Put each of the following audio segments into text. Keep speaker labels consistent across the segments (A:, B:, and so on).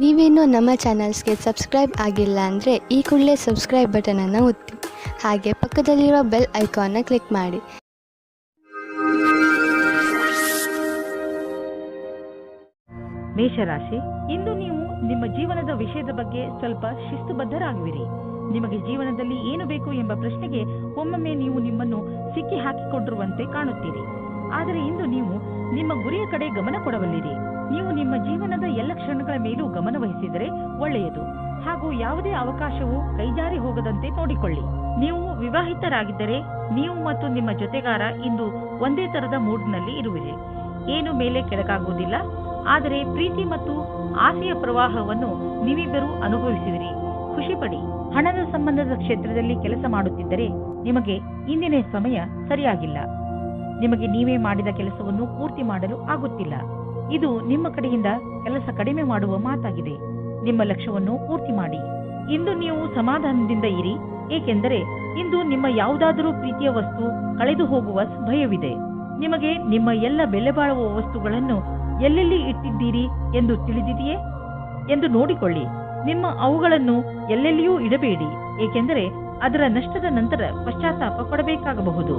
A: ನೀವೇನೂ ನಮ್ಮ ಚಾನಲ್ಸ್ಗೆ ಸಬ್ಸ್ಕ್ರೈಬ್ ಆಗಿಲ್ಲ ಅಂದರೆ ಈ ಕೂಡಲೇ ಸಬ್ಸ್ಕ್ರೈಬ್ ಬಟನನ್ನು ಒತ್ತಿ, ಹಾಗೆ ಪಕ್ಕದಲ್ಲಿರುವ ಬೆಲ್ ಐಕಾನ್ನ ಕ್ಲಿಕ್ ಮಾಡಿ.
B: ಮೇಷರಾಶಿ, ಇಂದು ನೀವು ನಿಮ್ಮ ಜೀವನದ ವಿಷಯದ ಬಗ್ಗೆ ಸ್ವಲ್ಪ ಶಿಸ್ತುಬದ್ಧರಾಗುವಿರಿ. ನಿಮಗೆ ಜೀವನದಲ್ಲಿ ಏನು ಬೇಕು ಎಂಬ ಪ್ರಶ್ನೆಗೆ ಒಮ್ಮೊಮ್ಮೆ ನೀವು ನಿಮ್ಮನ್ನು ಸಿಕ್ಕಿ ಹಾಕಿಕೊಂಡಿರುವಂತೆ ಕಾಣುತ್ತೀರಿ. ಆದರೆ ಇಂದು ನೀವು ನಿಮ್ಮ ಗುರಿಯ ಕಡೆ ಗಮನ ಕೊಡಬಲ್ಲಿರಿ. ನೀವು ನಿಮ್ಮ ಜೀವನದ ಎಲ್ಲ ಕ್ಷಣಗಳ ಮೇಲೂ ಗಮನ ವಹಿಸಿದರೆ ಒಳ್ಳೆಯದು. ಹಾಗೂ ಯಾವುದೇ ಅವಕಾಶವು ಕೈಜಾರಿ ಹೋಗದಂತೆ ನೋಡಿಕೊಳ್ಳಿ. ನೀವು ವಿವಾಹಿತರಾಗಿದ್ದರೆ ನೀವು ಮತ್ತು ನಿಮ್ಮ ಜೊತೆಗಾರ ಇಂದು ಒಂದೇ ತರದ ಮೂಡ್ನಲ್ಲಿ ಇರುವಿರಿ. ಏನು ಮೇಲೆ ಕೆಳಗಾಗುವುದಿಲ್ಲ. ಆದರೆ ಪ್ರೀತಿ ಮತ್ತು ಆಸೆಯ ಪ್ರವಾಹವನ್ನು ನೀವಿಬ್ಬರೂ ಅನುಭವಿಸಿದಿರಿ. ಖುಷಿಪಡಿ. ಹಣದ ಸಂಬಂಧದ ಕ್ಷೇತ್ರದಲ್ಲಿ ಕೆಲಸ ಮಾಡುತ್ತಿದ್ದರೆ ನಿಮಗೆ ಇಂದಿನ ಸಮಯ ಸರಿಯಾಗಿಲ್ಲ. ನಿಮಗೆ ನೀವೇ ಮಾಡಿದ ಕೆಲಸವನ್ನು ಪೂರ್ತಿ ಮಾಡಲು ಆಗುತ್ತಿಲ್ಲ. ಇದು ನಿಮ್ಮ ಕಡೆಯಿಂದ ಕೆಲಸ ಕಡಿಮೆ ಮಾಡುವ ಮಾತಾಗಿದೆ. ನಿಮ್ಮ ಲಕ್ಷ್ಯವನ್ನು ಪೂರ್ತಿ ಮಾಡಿ. ಇಂದು ನೀವು ಸಮಾಧಾನದಿಂದ ಇರಿ, ಏಕೆಂದರೆ ಇಂದು ನಿಮ್ಮ ಯಾವುದಾದರೂ ಪ್ರೀತಿಯ ವಸ್ತು ಕಳೆದು ಹೋಗುವ ಭಯವಿದೆ. ನಿಮಗೆ ನಿಮ್ಮ ಎಲ್ಲ ಬೆಲೆ ಬಾಳುವ ವಸ್ತುಗಳನ್ನು ಎಲ್ಲೆಲ್ಲಿ ಇಟ್ಟಿದ್ದೀರಿ ಎಂದು ತಿಳಿದಿದೆಯೇ ಎಂದು ನೋಡಿಕೊಳ್ಳಿ. ನಿಮ್ಮ ಅವುಗಳನ್ನು ಎಲ್ಲೆಲ್ಲಿಯೂ ಇಡಬೇಡಿ, ಏಕೆಂದರೆ ಅದರ ನಷ್ಟದ ನಂತರ ಪಶ್ಚಾತ್ತಾಪ ಪಡಬೇಕಾಗಬಹುದು.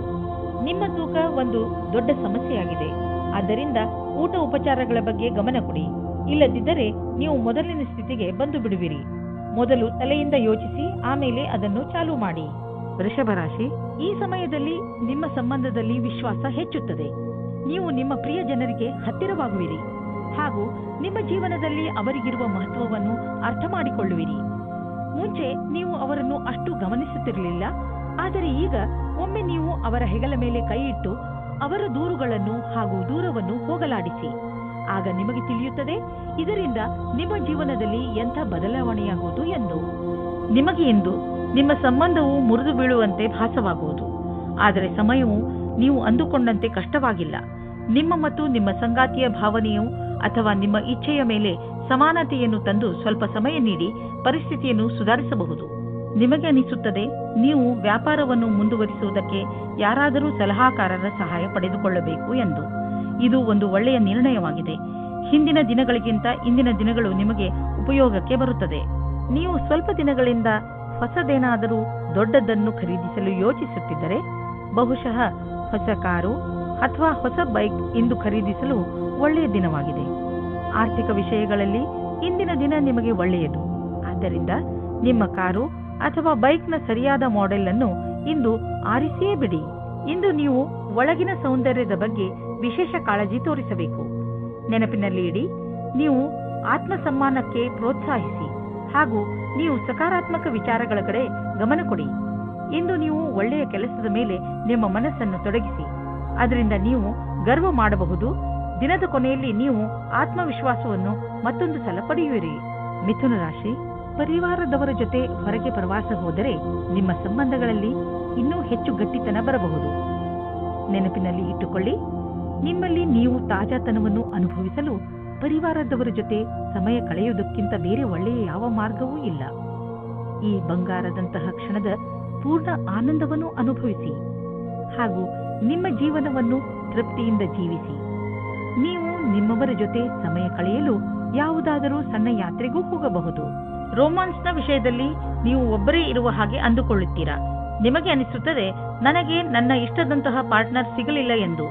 B: ನಿಮ್ಮ ತೂಕ ಒಂದು ದೊಡ್ಡ ಸಮಸ್ಯೆಯಾಗಿದೆ. ಆದ್ದರಿಂದ ಊಟ ಉಪಚಾರಗಳ ಬಗ್ಗೆ ಗಮನ ಕೊಡಿ. ಇಲ್ಲದಿದ್ದರೆ ನೀವು ಮೊದಲಿನ ಸ್ಥಿತಿಗೆ ಬಂದು ಬಿಡುವಿರಿ. ಮೊದಲು ತಲೆಯಿಂದ ಯೋಚಿಸಿ, ಆಮೇಲೆ ಅದನ್ನು ಚಾಲೂ ಮಾಡಿ. ವೃಷಭ ರಾಶಿ, ಈ ಸಮಯದಲ್ಲಿ ನಿಮ್ಮ ಸಂಬಂಧದಲ್ಲಿ ವಿಶ್ವಾಸ ಹೆಚ್ಚುತ್ತದೆ. ನೀವು ನಿಮ್ಮ ಪ್ರಿಯ ಜನರಿಗೆ ಹತ್ತಿರವಾಗುವಿರಿ ಹಾಗೂ ನಿಮ್ಮ ಜೀವನದಲ್ಲಿ ಅವರಿಗಿರುವ ಮಹತ್ವವನ್ನು ಅರ್ಥ ಮಾಡಿಕೊಳ್ಳುವಿರಿ. ಮುಂಚೆ ನೀವು ಅವರನ್ನು ಅಷ್ಟು ಗಮನಿಸುತ್ತಿರಲಿಲ್ಲ, ಆದರೆ ಈಗ ಒಮ್ಮೆ ನೀವು ಅವರ ಹೆಗಲ ಮೇಲೆ ಕೈ ಇಟ್ಟು ಅವರ ದೂರುಗಳನ್ನು ಹಾಗೂ ದೂರವನ್ನು ಹೋಗಲಾಡಿಸಿ. ಆಗ ನಿಮಗೆ ತಿಳಿಯುತ್ತದೆ ಇದರಿಂದ ನಿಮ್ಮ ಜೀವನದಲ್ಲಿ ಎಂಥ ಬದಲಾವಣೆಯಾಗುವುದು ಎಂದು. ನಿಮಗೆ ಇಂದು ನಿಮ್ಮ ಸಂಬಂಧವು ಮುರಿದು ಬೀಳುವಂತೆ ಭಾಸವಾಗುವುದು. ಆದರೆ ಸಮಯವು ನೀವು ಅಂದುಕೊಂಡಂತೆ ಕಷ್ಟವಾಗಿಲ್ಲ. ನಿಮ್ಮ ಮತ್ತು ನಿಮ್ಮ ಸಂಗಾತಿಯ ಭಾವನೆಯು ಅಥವಾ ನಿಮ್ಮ ಇಚ್ಛೆಯ ಮೇಲೆ ಸಮಾನತೆಯನ್ನು ತಂದು ಸ್ವಲ್ಪ ಸಮಯ ನೀಡಿ ಪರಿಸ್ಥಿತಿಯನ್ನು ಸುಧಾರಿಸಬಹುದು. ನಿಮಗೆ ಅನಿಸುತ್ತದೆ ನೀವು ವ್ಯಾಪಾರವನ್ನು ಮುಂದುವರಿಸುವುದಕ್ಕೆ ಯಾರಾದರೂ ಸಲಹಾಕಾರರ ಸಹಾಯ ಪಡೆದುಕೊಳ್ಳಬೇಕು ಎಂದು. ಇದು ಒಂದು ಒಳ್ಳೆಯ ನಿರ್ಣಯವಾಗಿದೆ. ಹಿಂದಿನ ದಿನಗಳಿಗಿಂತ ಇಂದಿನ ದಿನಗಳು ನಿಮಗೆ ಉಪಯೋಗಕ್ಕೆ ಬರುತ್ತದೆ. ನೀವು ಸ್ವಲ್ಪ ದಿನಗಳಿಂದ ಹೊಸದೇನಾದರೂ ದೊಡ್ಡದನ್ನು ಖರೀದಿಸಲು ಯೋಚಿಸುತ್ತಿದ್ದರೆ ಬಹುಶಃ ಹೊಸ ಕಾರು ಅಥವಾ ಹೊಸ ಬೈಕ್ ಇಂದು ಖರೀದಿಸಲು ಒಳ್ಳೆಯ ದಿನವಾಗಿದೆ. ಆರ್ಥಿಕ ವಿಷಯಗಳಲ್ಲಿ ಇಂದಿನ ದಿನ ನಿಮಗೆ ಒಳ್ಳೆಯದು. ಆದ್ದರಿಂದ ನಿಮ್ಮ ಕಾರು ಅಥವಾ ಬೈಕ್ನ ಸರಿಯಾದ ಮಾಡೆಲ್ ಅನ್ನು ಇಂದು ಆರಿಸಿಯೇ ಬಿಡಿ. ಇಂದು ನೀವು ಒಳಗಿನ ಸೌಂದರ್ಯದ ಬಗ್ಗೆ ವಿಶೇಷ ಕಾಳಜಿ ತೋರಿಸಬೇಕು. ನೆನಪಿನಲ್ಲಿ ಇಡಿ, ನೀವು ಆತ್ಮಸಮ್ಮಾನಕ್ಕೆ ಪ್ರೋತ್ಸಾಹಿಸಿ ಹಾಗೂ ನೀವು ಸಕಾರಾತ್ಮಕ ವಿಚಾರಗಳ ಕಡೆ ಗಮನ ಕೊಡಿ. ಇಂದು ನೀವು ಒಳ್ಳೆಯ ಕೆಲಸದ ಮೇಲೆ ನಿಮ್ಮ ಮನಸ್ಸನ್ನು ತೊಡಗಿಸಿ. ಅದರಿಂದ ನೀವು ಗರ್ವ ಮಾಡಬಹುದು. ದಿನದ ಕೊನೆಯಲ್ಲಿ ನೀವು ಆತ್ಮವಿಶ್ವಾಸವನ್ನು ಮತ್ತೊಂದು ಸಲ ಪಡೆಯುವಿರಿ. ಮಿಥುನ ರಾಶಿ, ಪರಿವಾರದವರ ಜೊತೆ ಹೊರಗೆ ಪ್ರವಾಸ ಹೋದರೆ ನಿಮ್ಮ ಸಂಬಂಧಗಳಲ್ಲಿ ಇನ್ನೂ ಹೆಚ್ಚು ಗಟ್ಟಿತನ ಬರಬಹುದು. ನೆನಪಿನಲ್ಲಿ ಇಟ್ಟುಕೊಳ್ಳಿ, ನಿಮ್ಮಲ್ಲಿ ನೀವು ತಾಜಾತನವನ್ನು ಅನುಭವಿಸಲು ಪರಿವಾರದವರ ಜೊತೆ ಸಮಯ ಕಳೆಯುವುದಕ್ಕಿಂತ ಬೇರೆ ಒಳ್ಳೆಯ ಯಾವ ಮಾರ್ಗವೂ ಇಲ್ಲ. ಈ ಬಂಗಾರದಂತಹ ಕ್ಷಣದ ಪೂರ್ಣ ಆನಂದವನ್ನು ಅನುಭವಿಸಿ ಹಾಗೂ ನಿಮ್ಮ ಜೀವನವನ್ನು ತೃಪ್ತಿಯಿಂದ ಜೀವಿಸಿ. ನೀವು ನಿಮ್ಮವರ ಜೊತೆ ಸಮಯ ಕಳೆಯಲು ಯಾವುದಾದರೂ ಸಣ್ಣ ಯಾತ್ರೆಗೂ ಹೋಗಬಹುದು. ರೋಮಾನ್ಸ್ನ ವಿಷಯದಲ್ಲಿ ನೀವು ಒಬ್ಬರೇ ಇರುವ ಹಾಗೆ ಅಂದುಕೊಳ್ಳುತ್ತೀರಾ. ನಿಮಗೆ ಅನಿಸುತ್ತದೆ ನನಗೆ ನನ್ನ ಇಷ್ಟದಂತಹ ಪಾರ್ಟ್ನರ್ ಸಿಗಲಿಲ್ಲ ಎಂದು,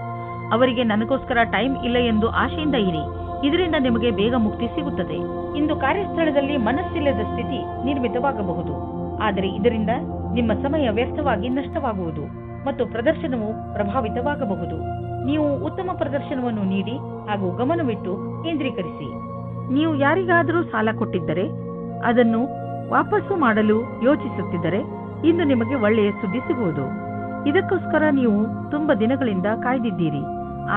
B: ಅವರಿಗೆ ನನಗೋಸ್ಕರ ಟೈಮ್ ಇಲ್ಲ ಎಂದು ಆಶೆಯಿಂದ ಇರಿ. ಇದರಿಂದ ನಿಮಗೆ ಬೇಗ ಮುಕ್ತಿ ಸಿಗುತ್ತದೆ. ಇಂದು ಕಾರ್ಯಸ್ಥಳದಲ್ಲಿ ಮನಸ್ಸಿಲ್ಲದ ಸ್ಥಿತಿ ನಿರ್ಮಿತವಾಗಬಹುದು. ಆದರೆ ಇದರಿಂದ ನಿಮ್ಮ ಸಮಯ ವ್ಯರ್ಥವಾಗಿ ನಷ್ಟವಾಗುವುದು ಮತ್ತು ಪ್ರದರ್ಶನವು ಪ್ರಭಾವಿತವಾಗಬಹುದು. ನೀವು ಉತ್ತಮ ಪ್ರದರ್ಶನವನ್ನು ನೀಡಿ ಹಾಗೂ ಗಮನವಿಟ್ಟು ಕೇಂದ್ರೀಕರಿಸಿ. ನೀವು ಯಾರಿಗಾದರೂ ಸಾಲ ಕೊಟ್ಟಿದ್ದರೆ ಅದನ್ನು ವಾಪಸ್ಸು ಮಾಡಲು ಯೋಚಿಸುತ್ತಿದ್ದರೆ ಇಂದು ನಿಮಗೆ ಒಳ್ಳೆಯ ಸುದ್ದಿ ಸಿಗುವುದು. ಇದಕ್ಕೋಸ್ಕರ ನೀವು ತುಂಬ ದಿನಗಳಿಂದ ಕಾಯ್ದಿದ್ದೀರಿ,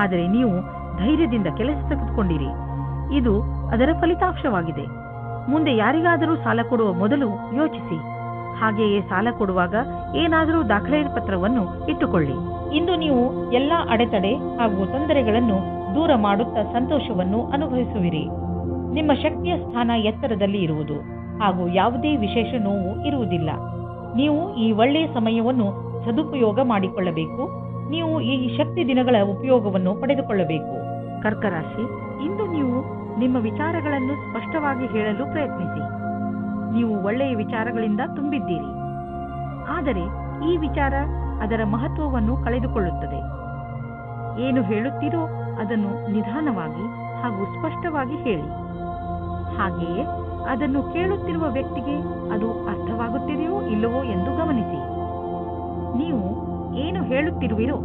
B: ಆದರೆ ನೀವು ಧೈರ್ಯದಿಂದ ಕೆಲಸ ತೆಗೆದುಕೊಂಡಿರಿ. ಇದು ಅದರ ಫಲಿತಾಂಶವಾಗಿದೆ. ಮುಂದೆ ಯಾರಿಗಾದರೂ ಸಾಲ ಕೊಡುವ ಮೊದಲು ಯೋಚಿಸಿ. ಹಾಗೆಯೇ ಸಾಲ ಕೊಡುವಾಗ ಏನಾದರೂ ದಾಖಲೆ ಪತ್ರವನ್ನು ಇಟ್ಟುಕೊಳ್ಳಿ. ಇಂದು ನೀವು ಎಲ್ಲಾ ಅಡೆತಡೆ ಹಾಗೂ ತೊಂದರೆಗಳನ್ನು ದೂರ ಮಾಡುತ್ತಾ ಸಂತೋಷವನ್ನು ಅನುಭವಿಸುವಿರಿ. ನಿಮ್ಮ ಶಕ್ತಿಯ ಸ್ಥಾನ ಎತ್ತರದಲ್ಲಿ ಇರುವುದು ಹಾಗೂ ಯಾವುದೇ ವಿಶೇಷ ನೋವು ಇರುವುದಿಲ್ಲ. ನೀವು ಈ ಒಳ್ಳೆಯ ಸಮಯವನ್ನು ಸದುಪಯೋಗ ಮಾಡಿಕೊಳ್ಳಬೇಕು. ನೀವು ಈ ಶಕ್ತಿ ದಿನಗಳ ಉಪಯೋಗವನ್ನು ಪಡೆದುಕೊಳ್ಳಬೇಕು. ಕರ್ಕ ರಾಶಿ, ಇಂದು ನೀವು ನಿಮ್ಮ ವಿಚಾರಗಳನ್ನು ಸ್ಪಷ್ಟವಾಗಿ ಹೇಳಲು ಪ್ರಯತ್ನಿಸಿ. ನೀವು ಒಳ್ಳೆಯ ವಿಚಾರಗಳಿಂದ ತುಂಬಿದ್ದೀರಿ, ಆದರೆ ಈ ವಿಚಾರ ಅದರ ಮಹತ್ವವನ್ನು ಕಳೆದುಕೊಳ್ಳುತ್ತದೆ. ಏನು ಹೇಳುತ್ತೀರೋ ಅದನ್ನು ನಿಧಾನವಾಗಿ ಹಾಗೂ ಸ್ಪಷ್ಟವಾಗಿ ಹೇಳಿ. ಹಾಗೆಯೇ ಅದನ್ನು ಕೇಳುತ್ತಿರುವ ವ್ಯಕ್ತಿಗೆ ಅದು ಅರ್ಥವಾಗುತ್ತಿದೆಯೋ ಇಲ್ಲವೋ ಎಂದು ಗಮನಿಸಿ. ನೀವು ಏನು ಹೇಳುತ್ತಿರುವಿರೋ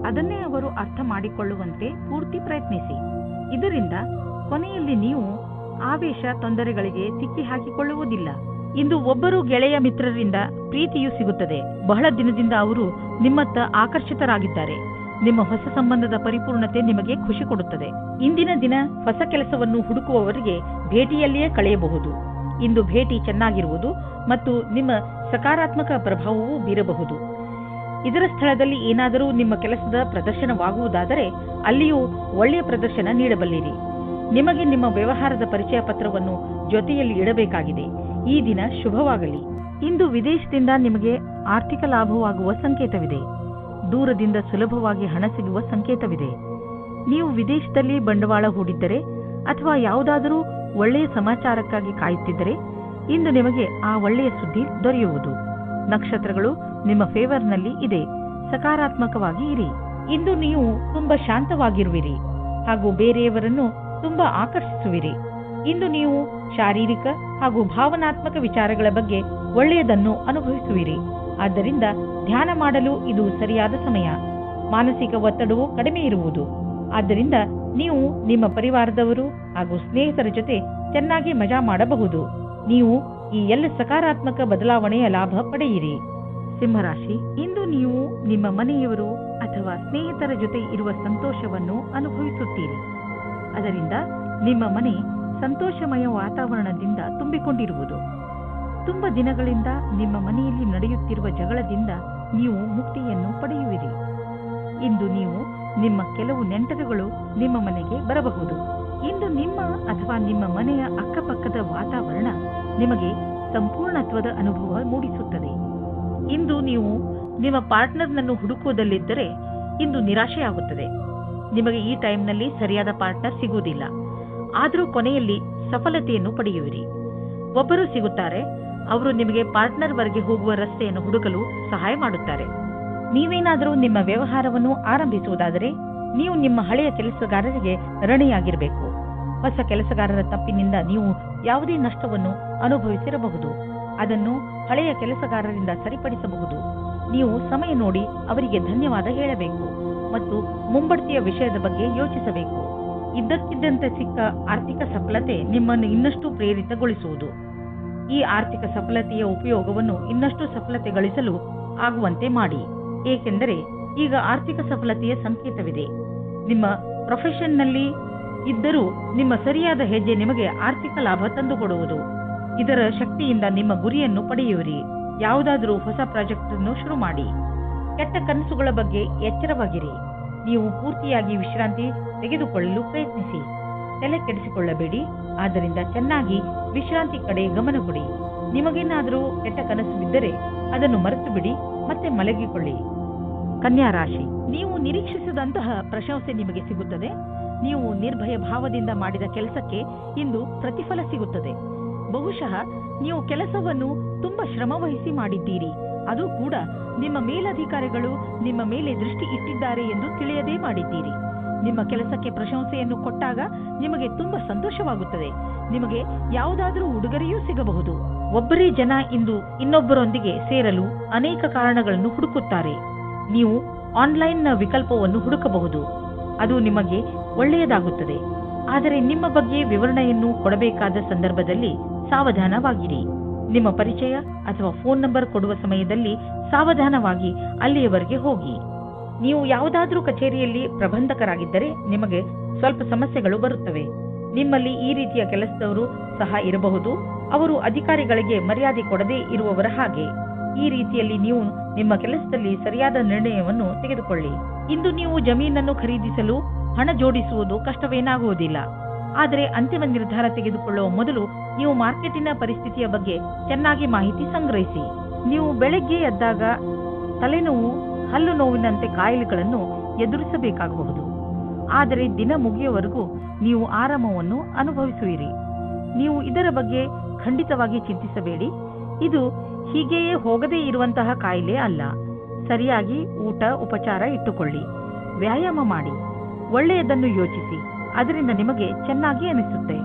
B: ಅದನ್ನೇ ಅವರು ಅರ್ಥ ಮಾಡಿಕೊಳ್ಳುವಂತೆ ಪೂರ್ತಿ ಪ್ರಯತ್ನಿಸಿ. ಇದರಿಂದ ಕೊನೆಯಲ್ಲಿ ನೀವು ಆವೇಶ ತೊಂದರೆಗಳಿಗೆ ಸಿಕ್ಕಿ ಹಾಕಿಕೊಳ್ಳುವುದಿಲ್ಲ. ಇಂದು ಒಬ್ಬರು ಗೆಳೆಯ ಮಿತ್ರರಿಂದ ಪ್ರೀತಿಯು ಸಿಗುತ್ತದೆ. ಬಹಳ ದಿನದಿಂದ ಅವರು ನಿಮ್ಮತ್ತ ಆಕರ್ಷಿತರಾಗಿದ್ದಾರೆ. ನಿಮ್ಮ ಹೊಸ ಸಂಬಂಧದ ಪರಿಪೂರ್ಣತೆ ನಿಮಗೆ ಖುಷಿ ಕೊಡುತ್ತದೆ. ಇಂದಿನ ದಿನ ಹೊಸ ಕೆಲಸವನ್ನು ಹುಡುಕುವವರಿಗೆ ಭೇಟಿಯಲ್ಲಿಯೇ ಕಳೆಯಬಹುದು. ಇಂದು ಭೇಟಿ ಚೆನ್ನಾಗಿರುವುದು ಮತ್ತು ನಿಮ್ಮ ಸಕಾರಾತ್ಮಕ ಪ್ರಭಾವವೂ ಬೀರಬಹುದು. ಇದರ ಸ್ಥಳದಲ್ಲಿ ಏನಾದರೂ ನಿಮ್ಮ ಕೆಲಸದ ಪ್ರದರ್ಶನವಾಗುವುದಾದರೆ ಅಲ್ಲಿಯೂ ಒಳ್ಳೆಯ ಪ್ರದರ್ಶನ ನೀಡಬಲ್ಲಿರಿ. ನಿಮಗೆ ನಿಮ್ಮ ವ್ಯವಹಾರದ ಪರಿಚಯ ಪತ್ರವನ್ನು ಜೊತೆಯಲ್ಲಿ ಇಡಬೇಕಾಗಿದೆ. ಈ ದಿನ ಶುಭವಾಗಲಿ. ಇಂದು ವಿದೇಶದಿಂದ ನಿಮಗೆ ಆರ್ಥಿಕ ಲಾಭವಾಗುವ ಸಂಕೇತವಿದೆ. ದೂರದಿಂದ ಸುಲಭವಾಗಿ ಹಣ ಸಿಗುವ ಸಂಕೇತವಿದೆ. ನೀವು ವಿದೇಶದಲ್ಲಿ ಬಂಡವಾಳ ಹೂಡಿದ್ದರೆ ಅಥವಾ ಯಾವುದಾದರೂ ಒಳ್ಳೆಯ ಸಮಾಚಾರಕ್ಕಾಗಿ ಕಾಯುತ್ತಿದ್ದರೆ ಇಂದು ನಿಮಗೆ ಆ ಒಳ್ಳೆಯ ಸುದ್ದಿ ದೊರೆಯುವುದು. ನಕ್ಷತ್ರಗಳು ನಿಮ್ಮ ಫೇವರ್ನಲ್ಲಿ ಇದೆ. ಸಕಾರಾತ್ಮಕವಾಗಿ ಇರಿ. ಇಂದು ನೀವು ತುಂಬಾ ಶಾಂತವಾಗಿರುವಿರಿ ಹಾಗೂ ಬೇರೆಯವರನ್ನು ತುಂಬಾ ಆಕರ್ಷಿಸುವಿರಿ. ಇಂದು ನೀವು ಶಾರೀರಿಕ ಹಾಗೂ ಭಾವನಾತ್ಮಕ ವಿಚಾರಗಳ ಬಗ್ಗೆ ಒಳ್ಳೆಯದನ್ನು ಅನುಭವಿಸುವಿರಿ. ಆದ್ದರಿಂದ ಧ್ಯಾನ ಮಾಡಲು ಇದು ಸರಿಯಾದ ಸಮಯ. ಮಾನಸಿಕ ಒತ್ತಡವು ಕಡಿಮೆ ಇರುವುದು. ಆದ್ದರಿಂದ ನೀವು ನಿಮ್ಮ ಪರಿವಾರದವರು ಹಾಗೂ ಸ್ನೇಹಿತರ ಜೊತೆ ಚೆನ್ನಾಗಿ ಮಜಾ ಮಾಡಬಹುದು. ನೀವು ಈ ಎಲ್ಲ ಸಕಾರಾತ್ಮಕ ಬದಲಾವಣೆಯ ಲಾಭ ಪಡೆಯಿರಿ. ಸಿಂಹರಾಶಿ, ಇಂದು ನೀವು ನಿಮ್ಮ ಮನೆಯವರು ಅಥವಾ ಸ್ನೇಹಿತರ ಜೊತೆ ಇರುವ ಸಂತೋಷವನ್ನು ಅನುಭವಿಸುತ್ತೀರಿ. ಅದರಿಂದ ನಿಮ್ಮ ಮನೆ ಸಂತೋಷಮಯ ವಾತಾವರಣದಿಂದ ತುಂಬಿಕೊಂಡಿರುವುದು. ತುಂಬ ದಿನಗಳಿಂದ ನಿಮ್ಮ ಮನೆಯಲ್ಲಿ ನಡೆಯುತ್ತಿರುವ ಜಗಳದಿಂದ ನೀವು ಮುಕ್ತಿಯನ್ನು ಪಡೆಯುವಿರಿ. ಇಂದು ನೀವು ನಿಮ್ಮ ಕೆಲವು ನೆಂಟರುಗಳು ನಿಮ್ಮ ಮನೆಗೆ ಬರಬಹುದು. ಇಂದು ನಿಮ್ಮ ಅಥವಾ ನಿಮ್ಮ ಮನೆಯ ಅಕ್ಕಪಕ್ಕದ ವಾತಾವರಣ ನಿಮಗೆ ಸಂಪೂರ್ಣತ್ವದ ಅನುಭವ ಮೂಡಿಸುತ್ತದೆ. ಇಂದು ನೀವು ನಿಮ್ಮ ಪಾರ್ಟ್ನರ್ನನ್ನು ಹುಡುಕುವುದಲ್ಲಿದ್ದರೆ ಇಂದು ನಿರಾಶೆಯಾಗುತ್ತದೆ. ನಿಮಗೆ ಈ ಟೈಮ್ನಲ್ಲಿ ಸರಿಯಾದ ಪಾರ್ಟ್ನರ್ ಸಿಗುವುದಿಲ್ಲ. ಆದರೂ ಕೊನೆಯಲ್ಲಿ ಸಫಲತೆಯನ್ನು ಪಡೆಯುವಿರಿ. ಒಬ್ಬರು ಸಿಗುತ್ತಾರೆ. ಅವರು ನಿಮಗೆ ಪಾರ್ಟ್ನರ್ ವರೆಗೆ ಹೋಗುವ ರಸ್ತೆಯನ್ನು ಹುಡುಕಲು ಸಹಾಯ ಮಾಡುತ್ತಾರೆ. ನೀವೇನಾದರೂ ನಿಮ್ಮ ವ್ಯವಹಾರವನ್ನು ಆರಂಭಿಸುವುದಾದರೆ ನೀವು ನಿಮ್ಮ ಹಳೆಯ ಕೆಲಸಗಾರರಿಗೆ ಋಣಿಯಾಗಿರಬೇಕು. ಹೊಸ ಕೆಲಸಗಾರರ ತಪ್ಪಿನಿಂದ ನೀವು ಯಾವುದೇ ನಷ್ಟವನ್ನು ಅನುಭವಿಸಿರಬಹುದು. ಅದನ್ನು ಹಳೆಯ ಕೆಲಸಗಾರರಿಂದ ಸರಿಪಡಿಸಬಹುದು. ನೀವು ಸಮಯ ನೋಡಿ ಅವರಿಗೆ ಧನ್ಯವಾದ ಹೇಳಬೇಕು ಮತ್ತು ಮುಂಬಡ್ತಿಯ ವಿಷಯದ ಬಗ್ಗೆ ಯೋಚಿಸಬೇಕು. ಇದ್ದಕ್ಕಿದ್ದಂತೆ ಸಿಕ್ಕ ಆರ್ಥಿಕ ಸಫಲತೆ ನಿಮ್ಮನ್ನು ಇನ್ನಷ್ಟು ಪ್ರೇರಿತಗೊಳಿಸುವುದು. ಈ ಆರ್ಥಿಕ ಸಫಲತೆಯ ಉಪಯೋಗವನ್ನು ಇನ್ನಷ್ಟು ಸಫಲತೆ ಗಳಿಸಲು ಆಗುವಂತೆ ಮಾಡಿ. ಏಕೆಂದರೆ ಈಗ ಆರ್ಥಿಕ ಸಫಲತೆಯ ಸಂಕೇತವಿದೆ. ನಿಮ್ಮ ಪ್ರೊಫೆಷನ್ನಲ್ಲಿ ಇದ್ದರೂ ನಿಮ್ಮ ಸರಿಯಾದ ಹೆಜ್ಜೆ ನಿಮಗೆ ಆರ್ಥಿಕ ಲಾಭ ತಂದುಕೊಡುವುದು. ಇದರ ಶಕ್ತಿಯಿಂದ ನಿಮ್ಮ ಗುರಿಯನ್ನು ಪಡೆಯುವಿರಿ. ಯಾವುದಾದರೂ ಹೊಸ ಪ್ರಾಜೆಕ್ಟ್ ಅನ್ನು ಶುರು ಮಾಡಿ. ಕೆಟ್ಟ ಕನಸುಗಳ ಬಗ್ಗೆ ಎಚ್ಚರವಾಗಿರಿ. ನೀವು ಪೂರ್ತಿಯಾಗಿ ವಿಶ್ರಾಂತಿ ತೆಗೆದುಕೊಳ್ಳಲು ಪ್ರಯತ್ನಿಸಿ. ತಲೆ ಕೆಡಿಸಿಕೊಳ್ಳಬೇಡಿ. ಆದ್ದರಿಂದ ಚೆನ್ನಾಗಿ ವಿಶ್ರಾಂತಿ ಕಡೆ ಗಮನ ಕೊಡಿ. ನಿಮಗೇನಾದರೂ ಕೆಟ್ಟ ಕನಸು ಬಿದ್ದರೆ ಅದನ್ನು ಮರೆತು ಬಿಡಿ ಮತ್ತೆ ಮಲಗಿಕೊಳ್ಳಿ. ಕನ್ಯಾ ರಾಶಿ, ನೀವು ನಿರೀಕ್ಷಿಸಿದಂತಹ ಪ್ರಶಂಸೆ ನಿಮಗೆ ಸಿಗುತ್ತದೆ. ನೀವು ನಿರ್ಭಯ ಭಾವದಿಂದ ಮಾಡಿದ ಕೆಲಸಕ್ಕೆ ಇಂದು ಪ್ರತಿಫಲ ಸಿಗುತ್ತದೆ. ಬಹುಶಃ ನೀವು ಕೆಲಸವನ್ನು ತುಂಬಾ ಶ್ರಮವಹಿಸಿ ಮಾಡಿದ್ದೀರಿ. ಅದು ಕೂಡ ನಿಮ್ಮ ಮೇಲಧಿಕಾರಿಗಳು ನಿಮ್ಮ ಮೇಲೆ ದೃಷ್ಟಿ ಇಟ್ಟಿದ್ದಾರೆ ಎಂದು ತಿಳಿಯದೇ ಮಾಡಿದ್ದೀರಿ. ನಿಮ್ಮ ಕೆಲಸಕ್ಕೆ ಪ್ರಶಂಸೆಯನ್ನು ಕೊಟ್ಟಾಗ ನಿಮಗೆ ತುಂಬಾ ಸಂತೋಷವಾಗುತ್ತದೆ. ನಿಮಗೆ ಯಾವುದಾದರೂ ಉಡುಗೊರೆಯೂ ಸಿಗಬಹುದು. ಒಬ್ಬರೇ ಜನ ಇಂದು ಇನ್ನೊಬ್ಬರೊಂದಿಗೆ ಸೇರಲು ಅನೇಕ ಕಾರಣಗಳನ್ನು ಹುಡುಕುತ್ತಾರೆ. ನೀವು ಆನ್ಲೈನ್ನ ವಿಕಲ್ಪವನ್ನು ಹುಡುಕಬಹುದು. ಅದು ನಿಮಗೆ ಒಳ್ಳೆಯದಾಗುತ್ತದೆ. ಆದರೆ ನಿಮ್ಮ ಬಗ್ಗೆ ವಿವರಣೆಯನ್ನು ಕೊಡಬೇಕಾದ ಸಂದರ್ಭದಲ್ಲಿ ಸಾವಧಾನವಾಗಿರಿ. ನಿಮ್ಮ ಪರಿಚಯ ಅಥವಾ ಫೋನ್ ನಂಬರ್ ಕೊಡುವ ಸಮಯದಲ್ಲಿ ಸಾವಧಾನವಾಗಿ ಅಲ್ಲಿಯವರೆಗೆ ಹೋಗಿ. ನೀವು ಯಾವುದಾದ್ರೂ ಕಚೇರಿಯಲ್ಲಿ ಪ್ರಬಂಧಕರಾಗಿದ್ದರೆ ನಿಮಗೆ ಸ್ವಲ್ಪ ಸಮಸ್ಯೆಗಳು ಬರುತ್ತವೆ. ನಿಮ್ಮಲ್ಲಿ ಈ ರೀತಿಯ ಕೆಲಸದವರು ಸಹ ಇರಬಹುದು. ಅವರು ಅಧಿಕಾರಿಗಳಿಗೆ ಮರ್ಯಾದೆ ಕೊಡದೇ ಇರುವವರ ಹಾಗೆ. ಈ ರೀತಿಯಲ್ಲಿ ನೀವು ನಿಮ್ಮ ಕೆಲಸದಲ್ಲಿ ಸರಿಯಾದ ನಿರ್ಣಯವನ್ನು ತೆಗೆದುಕೊಳ್ಳಿ. ಇಂದು ನೀವು ಜಮೀನನ್ನು ಖರೀದಿಸಲು ಹಣ ಜೋಡಿಸುವುದು ಕಷ್ಟವೇನಾಗುವುದಿಲ್ಲ. ಆದರೆ ಅಂತಿಮ ನಿರ್ಧಾರ ತೆಗೆದುಕೊಳ್ಳುವ ಮೊದಲು ನೀವು ಮಾರ್ಕೆಟಿನ ಪರಿಸ್ಥಿತಿಯ ಬಗ್ಗೆ ಚೆನ್ನಾಗಿ ಮಾಹಿತಿ ಸಂಗ್ರಹಿಸಿ. ನೀವು ಬೆಳಗ್ಗೆ ಎದ್ದಾಗ ತಲೆನೋವು, ಹಲ್ಲು ನೋವಿನಂತೆ ಕಾಯಿಲೆಗಳನ್ನು ಎದುರಿಸಬೇಕಾಗಬಹುದು. ಆದರೆ ದಿನ ಮುಗಿಯುವವರೆಗೂ ನೀವು ಆರಾಮವನ್ನು ಅನುಭವಿಸುವಿರಿ. ನೀವು ಇದರ ಬಗ್ಗೆ ಖಂಡಿತವಾಗಿ ಚಿಂತಿಸಬೇಡಿ. ಇದು ಹೀಗೆಯೇ ಹೋಗದೇ ಇರುವಂತಹ ಕಾಯಿಲೆ ಅಲ್ಲ. ಸರಿಯಾಗಿ ಊಟ ಉಪಚಾರ ಇಟ್ಟುಕೊಳ್ಳಿ, ವ್ಯಾಯಾಮ ಮಾಡಿ, ಒಳ್ಳೆಯದನ್ನು ಯೋಚಿಸಿ, ಅದರಿಂದ ನಿಮಗೆ ಚೆನ್ನಾಗಿ ಅನಿಸುತ್ತೆ.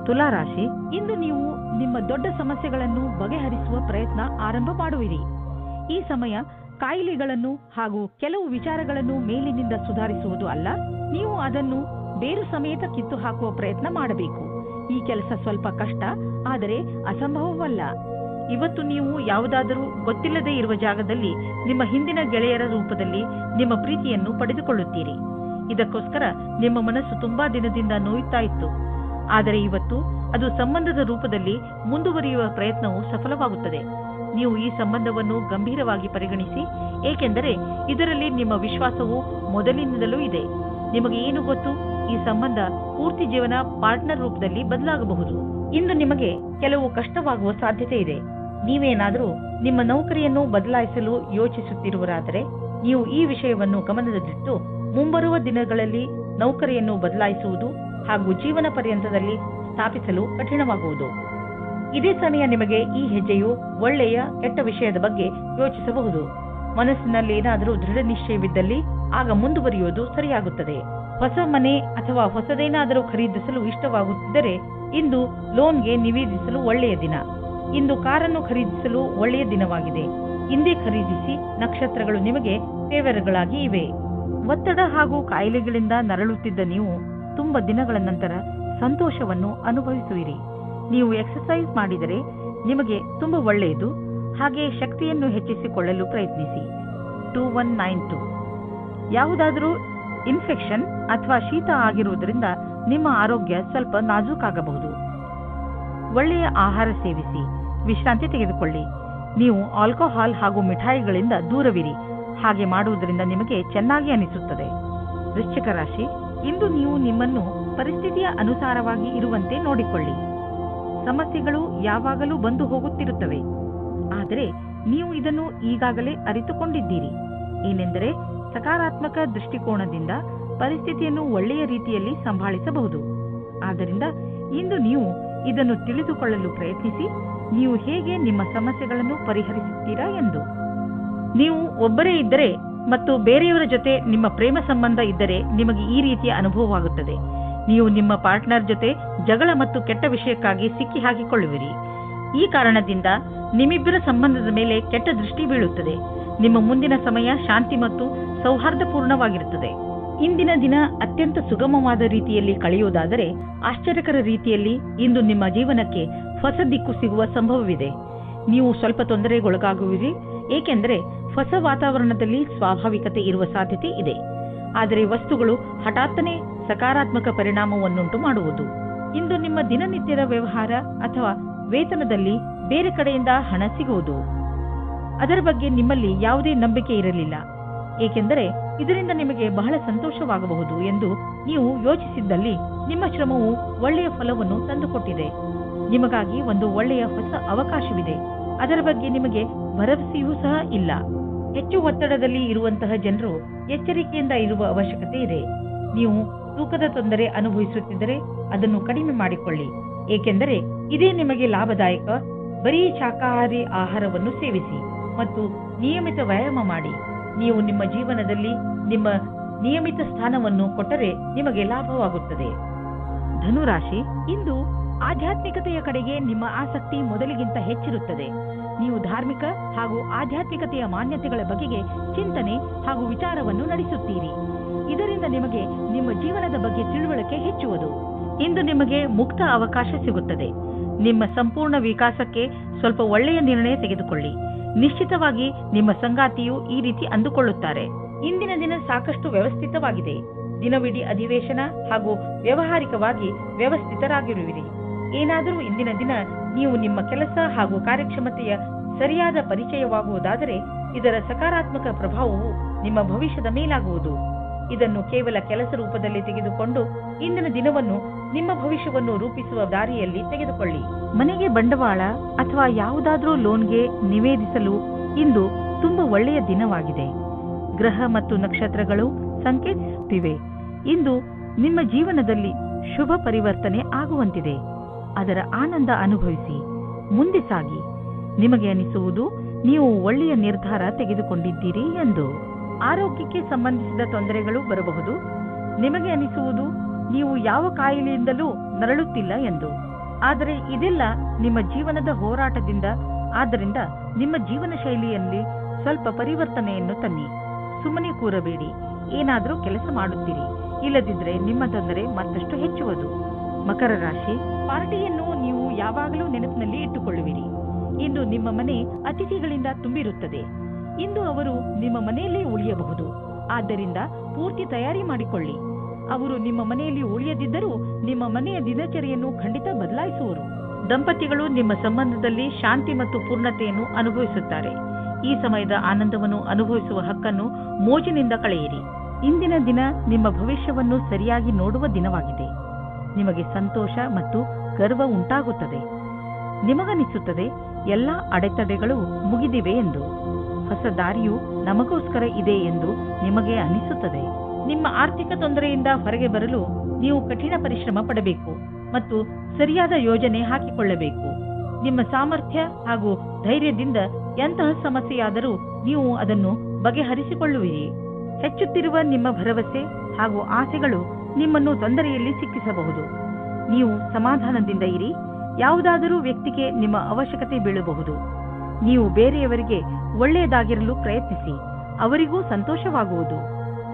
B: ತುಲಾರಾಶಿ, ಇಂದು ನೀವು ನಿಮ್ಮ ದೊಡ್ಡ ಸಮಸ್ಯೆಗಳನ್ನು ಬಗೆಹರಿಸುವ ಪ್ರಯತ್ನ ಆರಂಭ ಮಾಡುವಿರಿ. ಈ ಸಮಯ ಕಾಯಿಲೆಗಳನ್ನು ಹಾಗೂ ಕೆಲವು ವಿಚಾರಗಳನ್ನು ಮೇಲಿನಿಂದ ಸುಧಾರಿಸುವುದು ಅಲ್ಲ, ನೀವು ಅದನ್ನು ಬೇರು ಸಮೇತ ಕಿತ್ತು ಹಾಕುವ ಪ್ರಯತ್ನ ಮಾಡಬೇಕು. ಈ ಕೆಲಸ ಸ್ವಲ್ಪ ಕಷ್ಟ, ಆದರೆ ಅಸಂಭವವಲ್ಲ. ಇವತ್ತು ನೀವು ಯಾವುದಾದರೂ ಗೊತ್ತಿಲ್ಲದೆ ಇರುವ ಜಾಗದಲ್ಲಿ ನಿಮ್ಮ ಹಿಂದಿನ ಗೆಳೆಯರ ರೂಪದಲ್ಲಿ ನಿಮ್ಮ ಪ್ರೀತಿಯನ್ನು ಪಡೆದುಕೊಳ್ಳುತ್ತೀರಿ. ಇದಕ್ಕೋಸ್ಕರ ನಿಮ್ಮ ಮನಸ್ಸು ತುಂಬಾ ದಿನದಿಂದ ನೋಯುತ್ತಾ ಇತ್ತು. ಆದರೆ ಇವತ್ತು ಅದು ಸಂಬಂಧದ ರೂಪದಲ್ಲಿ ಮುಂದುವರಿಯುವ ಪ್ರಯತ್ನವು ಸಫಲವಾಗುತ್ತದೆ. ನೀವು ಈ ಸಂಬಂಧವನ್ನು ಗಂಭೀರವಾಗಿ ಪರಿಗಣಿಸಿ, ಏಕೆಂದರೆ ಇದರಲ್ಲಿ ನಿಮ್ಮ ವಿಶ್ವಾಸವು ಮೊದಲಿನಿಂದಲೂ ಇದೆ. ನಿಮಗೆ ಏನು ಗೊತ್ತು, ಈ ಸಂಬಂಧ ಪೂರ್ತಿ ಜೀವನ ಪಾರ್ಟ್ನರ್ ರೂಪದಲ್ಲಿ ಬದಲಾಗಬಹುದು. ಇಂದು ನಿಮಗೆ ಕೆಲವು ಕಷ್ಟವಾಗುವ ಸಾಧ್ಯತೆ ಇದೆ. ನೀವೇನಾದರೂ ನಿಮ್ಮ ನೌಕರಿಯನ್ನು ಬದಲಾಯಿಸಲು ಯೋಚಿಸುತ್ತಿರುವರಾದರೆ ನೀವು ಈ ವಿಷಯವನ್ನು ಗಮನದಲ್ಲಿಟ್ಟು ಮುಂಬರುವ ದಿನಗಳಲ್ಲಿ ನೌಕರಿಯನ್ನು ಬದಲಾಯಿಸುವುದು ಹಾಗೂ ಜೀವನ ಪರ್ಯಂತದಲ್ಲಿ ಸ್ಥಾಪಿಸಲು ಕಠಿಣವಾಗುವುದು. ಇದೇ ಸಮಯ ನಿಮಗೆ ಈ ಹೆಜ್ಜೆಯು ಒಳ್ಳೆಯ ಕೆಟ್ಟ ವಿಷಯದ ಬಗ್ಗೆ ಯೋಚಿಸಬಹುದು. ಮನಸ್ಸಿನಲ್ಲಿ ಏನಾದರೂ ದೃಢ ನಿಶ್ಚಯವಿದ್ದಲ್ಲಿ ಆಗ ಮುಂದುವರಿಯುವುದು ಸರಿಯಾಗುತ್ತದೆ. ಹೊಸ ಮನೆ ಅಥವಾ ಹೊಸದೇನಾದರೂ ಖರೀದಿಸಲು ಇಷ್ಟವಾಗುತ್ತಿದ್ದರೆ ಇಂದು ಲೋನ್ಗೆ ನಿವೇದಿಸಲು ಒಳ್ಳೆಯ ದಿನ. ಇಂದು ಕಾರನ್ನು ಖರೀದಿಸಲು ಒಳ್ಳೆಯ ದಿನವಾಗಿದೆ. ಇಂದೇ ಖರೀದಿಸಿ, ನಕ್ಷತ್ರಗಳು ನಿಮಗೆ ಫೇವರ್ಗಳಾಗಿ ಇವೆ. ಒತ್ತಡ ಹಾಗೂ ಕಾಯಿಲೆಗಳಿಂದ ನರಳುತ್ತಿದ್ದ ನೀವು ತುಂಬ ದಿನಗಳ ನಂತರ ಸಂತೋಷವನ್ನು ಅನುಭವಿಸುವಿರಿ. ನೀವು ಎಕ್ಸರ್ಸೈಸ್ ಮಾಡಿದರೆ ನಿಮಗೆ ತುಂಬ ಒಳ್ಳೆಯದು. ಹಾಗೆ ಶಕ್ತಿಯನ್ನು ಹೆಚ್ಚಿಸಿಕೊಳ್ಳಲು ಪ್ರಯತ್ನಿಸಿ. 2192. ಯಾವುದಾದರೂ ಇನ್ಫೆಕ್ಷನ್ ಅಥವಾ ಶೀತ ಆಗಿರುವುದರಿಂದ ನಿಮ್ಮ ಆರೋಗ್ಯ ಸ್ವಲ್ಪ ನಾಜೂಕಾಗಬಹುದು. ಒಳ್ಳೆಯ ಆಹಾರ ಸೇವಿಸಿ, ವಿಶ್ರಾಂತಿ ತೆಗೆದುಕೊಳ್ಳಿ. ನೀವು ಆಲ್ಕೋಹಾಲ್ ಹಾಗೂ ಮಿಠಾಯಿಗಳಿಂದ ದೂರವಿರಿ. ಹಾಗೆ ಮಾಡುವುದರಿಂದ ನಿಮಗೆ ಚೆನ್ನಾಗಿ ಅನಿಸುತ್ತದೆ. ವೃಶ್ಚಿಕ ರಾಶಿ, ಇಂದು ನೀವು ನಿಮ್ಮನ್ನು ಪರಿಸ್ಥಿತಿಯ ಅನುಸಾರವಾಗಿ ಇರುವಂತೆ ನೋಡಿಕೊಳ್ಳಿ. ಸಮಸ್ಯೆಗಳು ಯಾವಾಗಲೂ ಬಂದು ಹೋಗುತ್ತಿರುತ್ತವೆ, ಆದರೆ ನೀವು ಇದನ್ನು ಈಗಾಗಲೇ ಅರಿತುಕೊಂಡಿದ್ದೀರಿ. ಏನೆಂದರೆ ಸಕಾರಾತ್ಮಕ ದೃಷ್ಟಿಕೋನದಿಂದ ಪರಿಸ್ಥಿತಿಯನ್ನು ಒಳ್ಳೆಯ ರೀತಿಯಲ್ಲಿ ಸಂಭಾಳಿಸಬಹುದು. ಆದ್ದರಿಂದ ಇಂದು ನೀವು ಇದನ್ನು ತಿಳಿದುಕೊಳ್ಳಲು ಪ್ರಯತ್ನಿಸಿ, ನೀವು ಹೇಗೆ ನಿಮ್ಮ ಸಮಸ್ಯೆಗಳನ್ನು ಪರಿಹರಿಸುತ್ತೀರಾ ಎಂದು. ನೀವು ಒಬ್ಬರೇ ಇದ್ದರೆ ಮತ್ತು ಬೇರೆಯವರ ಜೊತೆ ನಿಮ್ಮ ಪ್ರೇಮ ಸಂಬಂಧ ಇದ್ದರೆ ನಿಮಗೆ ಈ ರೀತಿಯ ಅನುಭವವಾಗುತ್ತದೆ. ನೀವು ನಿಮ್ಮ ಪಾರ್ಟ್ನರ್ ಜೊತೆ ಜಗಳ ಮತ್ತು ಕೆಟ್ಟ ವಿಷಯಕ್ಕಾಗಿ ಸಿಕ್ಕಿ ಹಾಕಿಕೊಳ್ಳುವಿರಿ. ಈ ಕಾರಣದಿಂದ ನಿಮ್ಮಿಬ್ಬರ ಸಂಬಂಧದ ಮೇಲೆ ಕೆಟ್ಟ ದೃಷ್ಟಿ ಬೀಳುತ್ತದೆ. ನಿಮ್ಮ ಮುಂದಿನ ಸಮಯ ಶಾಂತಿ ಮತ್ತು ಸೌಹಾರ್ದಪೂರ್ಣವಾಗಿರುತ್ತದೆ. ಇಂದಿನ ದಿನ ಅತ್ಯಂತ ಸುಗಮವಾದ ರೀತಿಯಲ್ಲಿ ಕಳೆಯುವುದಾದರೆ ಆಶ್ಚರ್ಯಕರ ರೀತಿಯಲ್ಲಿ ಇಂದು ನಿಮ್ಮ ಜೀವನಕ್ಕೆ ಹೊಸ ದಿಕ್ಕು ಸಿಗುವ ಸಂಭವವಿದೆ. ನೀವು ಸ್ವಲ್ಪ ತೊಂದರೆಗೊಳಗಾಗುವಿರಿ, ಏಕೆಂದರೆ ಹೊಸ ವಾತಾವರಣದಲ್ಲಿ ಸ್ವಾಭಾವಿಕತೆ ಇರುವ ಸಾಧ್ಯತೆ ಇದೆ. ಆದರೆ ವಸ್ತುಗಳು ಹಠಾತ್ತನೆ ಸಕಾರಾತ್ಮಕ ಪರಿಣಾಮವನ್ನುಂಟು ಮಾಡುವುದು. ಇಂದು ನಿಮ್ಮ ದಿನನಿತ್ಯದ ವ್ಯವಹಾರ ಅಥವಾ ವೇತನದಲ್ಲಿ ಬೇರೆ ಕಡೆಯಿಂದ ಹಣ ಸಿಗುವುದು. ಅದರ ಬಗ್ಗೆ ನಿಮ್ಮಲ್ಲಿ ಯಾವುದೇ ನಂಬಿಕೆ ಇರಲಿಲ್ಲ, ಏಕೆಂದರೆ ಇದರಿಂದ ನಿಮಗೆ ಬಹಳ ಸಂತೋಷವಾಗಬಹುದು ಎಂದು ನೀವು ಯೋಚಿಸಿದ್ದಲ್ಲಿ ನಿಮ್ಮ ಶ್ರಮವು ಒಳ್ಳೆಯ ಫಲವನ್ನು ತಂದುಕೊಟ್ಟಿದೆ. ನಿಮಗಾಗಿ ಒಂದು ಒಳ್ಳೆಯ ಹೊಸ ಅವಕಾಶವಿದೆ. ಅದರ ಬಗ್ಗೆ ನಿಮಗೆ ಭರವಸೆಯೂ ಸಹ ಇಲ್ಲ. ಹೆಚ್ಚು ಒತ್ತಡದಲ್ಲಿ ಇರುವಂತಹ ಜನರು ಎಚ್ಚರಿಕೆಯಿಂದ ಇರುವ ಅವಶ್ಯಕತೆ ಇದೆ. ನೀವು ತೂಕದ ತೊಂದರೆ ಅನುಭವಿಸುತ್ತಿದ್ದರೆ ಅದನ್ನು ಕಡಿಮೆ ಮಾಡಿಕೊಳ್ಳಿ, ಏಕೆಂದರೆ ಇದೇ ನಿಮಗೆ ಲಾಭದಾಯಕ. ಬರೀ ಶಾಕಾಹಾರಿ ಆಹಾರವನ್ನು ಸೇವಿಸಿ ಮತ್ತು ನಿಯಮಿತ ವ್ಯಾಯಾಮ ಮಾಡಿ. ನೀವು ನಿಮ್ಮ ಜೀವನದಲ್ಲಿ ನಿಮ್ಮ ನಿಯಮಿತ ಸ್ಥಾನವನ್ನು ಕೊಟ್ಟರೆ ನಿಮಗೆ ಲಾಭವಾಗುತ್ತದೆ. ಧನುರಾಶಿ, ಇಂದು ಆಧ್ಯಾತ್ಮಿಕತೆಯ ಕಡೆಗೆ ನಿಮ್ಮ ಆಸಕ್ತಿ ಮೊದಲಿಗಿಂತ ಹೆಚ್ಚಿರುತ್ತದೆ. ನೀವು ಧಾರ್ಮಿಕ ಹಾಗೂ ಆಧ್ಯಾತ್ಮಿಕತೆಯ ಮಾನ್ಯತೆಗಳ ಬಗೆಗೆ ಚಿಂತನೆ ಹಾಗೂ ವಿಚಾರವನ್ನು ನಡೆಸುತ್ತೀರಿ. ಇದರಿಂದ ನಿಮಗೆ ನಿಮ್ಮ ಜೀವನದ ಬಗ್ಗೆ ತಿಳುವಳಿಕೆ ಹೆಚ್ಚುವುದು. ಇಂದು ನಿಮಗೆ ಮುಕ್ತ ಅವಕಾಶ ಸಿಗುತ್ತದೆ. ನಿಮ್ಮ ಸಂಪೂರ್ಣ ವಿಕಾಸಕ್ಕೆ ಸ್ವಲ್ಪ ಒಳ್ಳೆಯ ನಿರ್ಣಯ ತೆಗೆದುಕೊಳ್ಳಿ. ನಿಶ್ಚಿತವಾಗಿ ನಿಮ್ಮ ಸಂಗಾತಿಯು ಈ ರೀತಿ ಅಂದುಕೊಳ್ಳುತ್ತಾರೆ. ಇಂದಿನ ದಿನ ಸಾಕಷ್ಟು ವ್ಯವಸ್ಥಿತವಾಗಿದೆ. ದಿನವಿಡೀ ಅಧಿವೇಶನ ಹಾಗೂ ವ್ಯಾವಹಾರಿಕವಾಗಿ ವ್ಯವಸ್ಥಿತರಾಗಿರುವಿರಿ. ಏನಾದರೂ ಇಂದಿನ ದಿನ ನೀವು ನಿಮ್ಮ ಕೆಲಸ ಹಾಗೂ ಕಾರ್ಯಕ್ಷಮತೆಯ ಸರಿಯಾದ ಪರಿಚಯವಾಗುವುದಾದರೆ ಇದರ ಸಕಾರಾತ್ಮಕ ಪ್ರಭಾವವು ನಿಮ್ಮ ಭವಿಷ್ಯದ ಮೇಲಾಗುವುದು. ಇದನ್ನು ಕೇವಲ ಕೆಲಸ ರೂಪದಲ್ಲಿ ತೆಗೆದುಕೊಂಡು ಇಂದಿನ ದಿನವನ್ನು ನಿಮ್ಮ ಭವಿಷ್ಯವನ್ನು ರೂಪಿಸುವ ದಾರಿಯಲ್ಲಿ ತೆಗೆದುಕೊಳ್ಳಿ. ಮನೆಗೆ ಬಂಡವಾಳ ಅಥವಾ ಯಾವುದಾದ್ರೂ ಲೋನ್ಗೆ ನಿವೇದಿಸಲು ಇಂದು ತುಂಬಾ ಒಳ್ಳೆಯ ದಿನವಾಗಿದೆ. ಗ್ರಹ ಮತ್ತು ನಕ್ಷತ್ರಗಳು ಸಂಕೇತಿಸುತ್ತಿವೆ. ಇಂದು ನಿಮ್ಮ ಜೀವನದಲ್ಲಿ ಶುಭ ಪರಿವರ್ತನೆ ಆಗುವಂತಿದೆ. ಅದರ ಆನಂದ ಅನುಭವಿಸಿ ಮುಂದೆ ಸಾಗಿ. ನಿಮಗೆ ಅನಿಸುವುದು ನೀವು ಒಳ್ಳೆಯ ನಿರ್ಧಾರ ತೆಗೆದುಕೊಂಡಿದ್ದೀರಿ ಎಂದು. ಆರೋಗ್ಯಕ್ಕೆ ಸಂಬಂಧಿಸಿದ ತೊಂದರೆಗಳು ಬರಬಹುದು. ನಿಮಗೆ ಅನಿಸುವುದು ನೀವು ಯಾವ ಕಾಯಿಲೆಯಿಂದಲೂ ನರಳುತ್ತಿಲ್ಲ ಎಂದು. ಆದರೆ ಇದೆಲ್ಲ ನಿಮ್ಮ ಜೀವನದ ಹೋರಾಟದಿಂದ. ಆದ್ದರಿಂದ ನಿಮ್ಮ ಜೀವನ ಶೈಲಿಯಲ್ಲಿ ಸ್ವಲ್ಪ ಪರಿವರ್ತನೆಯನ್ನು ತನ್ನಿ. ಸುಮ್ಮನೆ ಕೂರಬೇಡಿ, ಏನಾದರೂ ಕೆಲಸ ಮಾಡುತ್ತೀರಿ. ಇಲ್ಲದಿದ್ದರೆ ನಿಮ್ಮ ತೊಂದರೆ ಮತ್ತಷ್ಟು ಹೆಚ್ಚುವುದು. ಮಕರ ರಾಶಿ, ಪಾರ್ಟಿಯನ್ನು ನೀವು ಯಾವಾಗಲೂ ನೆನಪಿನಲ್ಲಿ ಇಟ್ಟುಕೊಳ್ಳುವಿರಿ. ಇಂದು ನಿಮ್ಮ ಮನೆ ಅತಿಥಿಗಳಿಂದ ತುಂಬಿರುತ್ತದೆ. ಇಂದು ಅವರು ನಿಮ್ಮ ಮನೆಯಲ್ಲೇ ಉಳಿಯಬಹುದು. ಆದ್ದರಿಂದ ಪೂರ್ತಿ ತಯಾರಿ ಮಾಡಿಕೊಳ್ಳಿ. ಅವರು ನಿಮ್ಮ ಮನೆಯಲ್ಲಿ ಉಳಿಯದಿದ್ದರೂ ನಿಮ್ಮ ಮನೆಯ ದಿನಚರಿಯನ್ನು ಖಂಡಿತ ಬದಲಾಯಿಸುವರು. ದಂಪತಿಗಳು ನಿಮ್ಮ ಸಂಬಂಧದಲ್ಲಿ ಶಾಂತಿ ಮತ್ತು ಪೂರ್ಣತೆಯನ್ನು ಅನುಭವಿಸುತ್ತಾರೆ. ಈ ಸಮಯದ ಆನಂದವನ್ನು ಅನುಭವಿಸುವ ಹಕ್ಕನ್ನು ಮೋಜಿನಿಂದ ಕಳೆಯಿರಿ. ಇಂದಿನ ದಿನ ನಿಮ್ಮ ಭವಿಷ್ಯವನ್ನು ಸರಿಯಾಗಿ ನೋಡುವ ದಿನವಾಗಿದೆ. ನಿಮಗೆ ಸಂತೋಷ ಮತ್ತು ಗರ್ವ ಉಂಟಾಗುತ್ತದೆ. ನಿಮಗನಿಸುತ್ತದೆ ಎಲ್ಲ ಅಡೆತಡೆಗಳು ಮುಗಿದಿವೆ ಎಂದು. ಹೊಸ ದಾರಿಯು ನಮಗೋಸ್ಕರ ಇದೆ ಎಂದು ನಿಮಗೆ ಅನಿಸುತ್ತದೆ. ನಿಮ್ಮ ಆರ್ಥಿಕ ತೊಂದರೆಯಿಂದ ಹೊರಗೆ ಬರಲು ನೀವು ಕಠಿಣ ಪರಿಶ್ರಮ ಪಡಬೇಕು ಮತ್ತು ಸರಿಯಾದ ಯೋಜನೆ ಹಾಕಿಕೊಳ್ಳಬೇಕು. ನಿಮ್ಮ ಸಾಮರ್ಥ್ಯ ಹಾಗೂ ಧೈರ್ಯದಿಂದ ಎಂತಹ ಸಮಸ್ಯೆಯಾದರೂ ನೀವು ಅದನ್ನು ಬಗೆಹರಿಸಿಕೊಳ್ಳುವಿರಿ. ಹೆಚ್ಚುತ್ತಿರುವ ನಿಮ್ಮ ಭರವಸೆ ಹಾಗೂ ಆಸೆಗಳು ನಿಮ್ಮನ್ನು ತೊಂದರೆಯಲ್ಲಿ ಸಿಕ್ಕಿಸಬಹುದು. ನೀವು ಸಮಾಧಾನದಿಂದ ಇರಿ. ಯಾವುದಾದರೂ ವ್ಯಕ್ತಿಗೆ ನಿಮ್ಮ ಅವಶ್ಯಕತೆ ಬೀಳಬಹುದು. ನೀವು ಬೇರೆಯವರಿಗೆ ಒಳ್ಳೆಯದಾಗಿರಲು ಪ್ರಯತ್ನಿಸಿ. ಅವರಿಗೂ ಸಂತೋಷವಾಗುವುದು.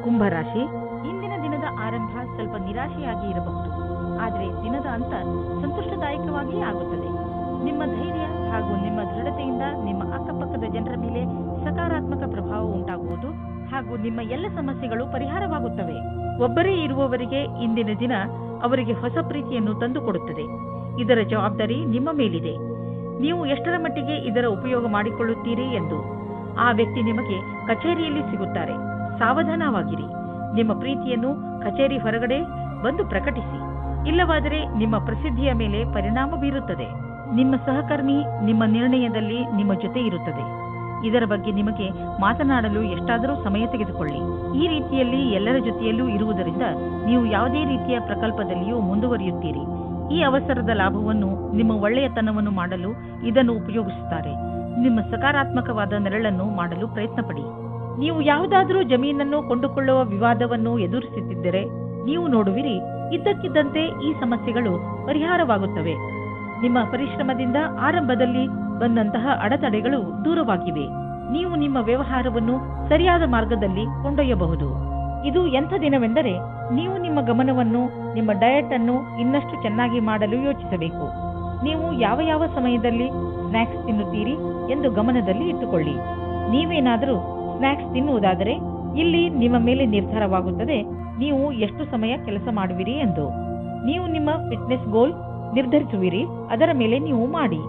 B: ಕುಂಭರಾಶಿ, ಇಂದಿನ ದಿನದ ಆರಂಭ ಸ್ವಲ್ಪ ನಿರಾಶೆಯಾಗಿ ಇರಬಹುದು. ಆದರೆ ದಿನದ ಅಂತ ಸಂತುಷ್ಟದಾಯಕವಾಗಿ ಆಗುತ್ತದೆ. ನಿಮ್ಮ ಧೈರ್ಯ ಹಾಗೂ ನಿಮ್ಮ ದೃಢತೆಯಿಂದ ನಿಮ್ಮ ಅಕ್ಕಪಕ್ಕದ ಜನರ ಮೇಲೆ ಸಕಾರಾತ್ಮಕ ಪ್ರಭಾವ ಉಂಟಾಗುವುದು ಹಾಗೂ ನಿಮ್ಮ ಎಲ್ಲ ಸಮಸ್ಯೆಗಳು ಪರಿಹಾರವಾಗುತ್ತವೆ. ಒಬ್ಬರೇ ಇರುವವರಿಗೆ ಇಂದಿನ ದಿನ ಅವರಿಗೆ ಹೊಸ ಪ್ರೀತಿಯನ್ನು ತಂದುಕೊಡುತ್ತದೆ. ಇದರ ಜವಾಬ್ದಾರಿ ನಿಮ್ಮ ಮೇಲಿದೆ. ನೀವು ಎಷ್ಟರ ಮಟ್ಟಿಗೆ ಇದರ ಉಪಯೋಗ ಮಾಡಿಕೊಳ್ಳುತ್ತೀರಿ ಎಂದು. ಆ ವ್ಯಕ್ತಿ ನಿಮಗೆ ಕಚೇರಿಯಲ್ಲಿ ಸಿಗುತ್ತಾರೆ. ಸಾವಧಾನವಾಗಿರಿ. ನಿಮ್ಮ ಪ್ರೀತಿಯನ್ನು ಕಚೇರಿ ಹೊರಗಡೆ ಬಂದು ಪ್ರಕಟಿಸಿ. ಇಲ್ಲವಾದರೆ ನಿಮ್ಮ ಪ್ರಸಿದ್ಧಿಯ ಮೇಲೆ ಪರಿಣಾಮ ಬೀರುತ್ತದೆ. ನಿಮ್ಮ ಸಹಕರ್ಮಿ ನಿಮ್ಮ ನಿರ್ಣಯದಲ್ಲಿ ನಿಮ್ಮ ಜೊತೆ ಇರುತ್ತದೆ. ಇದರ ಬಗ್ಗೆ ನಿಮಗೆ ಮಾತನಾಡಲು ಎಷ್ಟಾದರೂ ಸಮಯ ತೆಗೆದುಕೊಳ್ಳಿ. ಈ ರೀತಿಯಲ್ಲಿ ಎಲ್ಲರ ಜೊತೆಯಲ್ಲೂ ಇರುವುದರಿಂದ ನೀವು ಯಾವುದೇ ರೀತಿಯ ಪ್ರಕಲ್ಪದಲ್ಲಿಯೂ ಮುಂದುವರಿಯುತ್ತೀರಿ. ಈ ಅವಸರದ ಲಾಭವನ್ನು ನಿಮ್ಮ ಒಳ್ಳೆಯತನವನ್ನು ಮಾಡಲು ಇದನ್ನು ಉಪಯೋಗಿಸುತ್ತಾರೆ. ನಿಮ್ಮ ಸಕಾರಾತ್ಮಕವಾದ ನೆರಳನ್ನು ಮಾಡಲು ಪ್ರಯತ್ನಪಡಿ. ನೀವು ಯಾವುದಾದರೂ ಜಮೀನನ್ನು ಕೊಂಡುಕೊಳ್ಳುವ ವಿವಾದವನ್ನು ಎದುರಿಸುತ್ತಿದ್ದರೆ ನೀವು ನೋಡುವಿರಿ, ಇದ್ದಕ್ಕಿದ್ದಂತೆ ಈ ಸಮಸ್ಯೆಗಳು ಪರಿಹಾರವಾಗುತ್ತವೆ. ನಿಮ್ಮ ಪರಿಶ್ರಮದಿಂದ ಆರಂಭದಲ್ಲಿ ಬಂದಂತಹ ಅಡೆತಡೆಗಳು ದೂರವಾಗಿವೆ. ನೀವು ನಿಮ್ಮ ವ್ಯವಹಾರವನ್ನು ಸರಿಯಾದ ಮಾರ್ಗದಲ್ಲಿ ಕೊಂಡೊಯ್ಯಬಹುದು. ಇದು ಎಂಥ ದಿನವೆಂದರೆ ನೀವು ನಿಮ್ಮ ಗಮನವನ್ನು ನಿಮ್ಮ ಡಯಟ್ ಅನ್ನು ಇನ್ನಷ್ಟು ಚೆನ್ನಾಗಿ ಮಾಡಲು ಯೋಚಿಸಬೇಕು. ನೀವು ಯಾವ ಯಾವ ಸಮಯದಲ್ಲಿ ಸ್ನ್ಯಾಕ್ಸ್ ತಿನ್ನುತ್ತೀರಿ ಎಂದು ಗಮನದಲ್ಲಿ ಇಟ್ಟುಕೊಳ್ಳಿ. ನೀವೇನಾದರೂ ಸ್ನ್ಯಾಕ್ಸ್ ತಿನ್ನುವುದಾದರೆ ಇಲ್ಲಿ ನಿಮ್ಮ ಮೇಲೆ ನಿರ್ಧಾರವಾಗುತ್ತದೆ ನೀವು ಎಷ್ಟು ಸಮಯ ಕೆಲಸ ಮಾಡುವಿರಿ ಎಂದು. ನೀವು ನಿಮ್ಮ ಫಿಟ್ನೆಸ್ ಗೋಲ್ ನಿರ್ಧರಿಸುವಿರಿ, ಅದರ ಮೇಲೆ ನೀವು ಮಾಡಿ.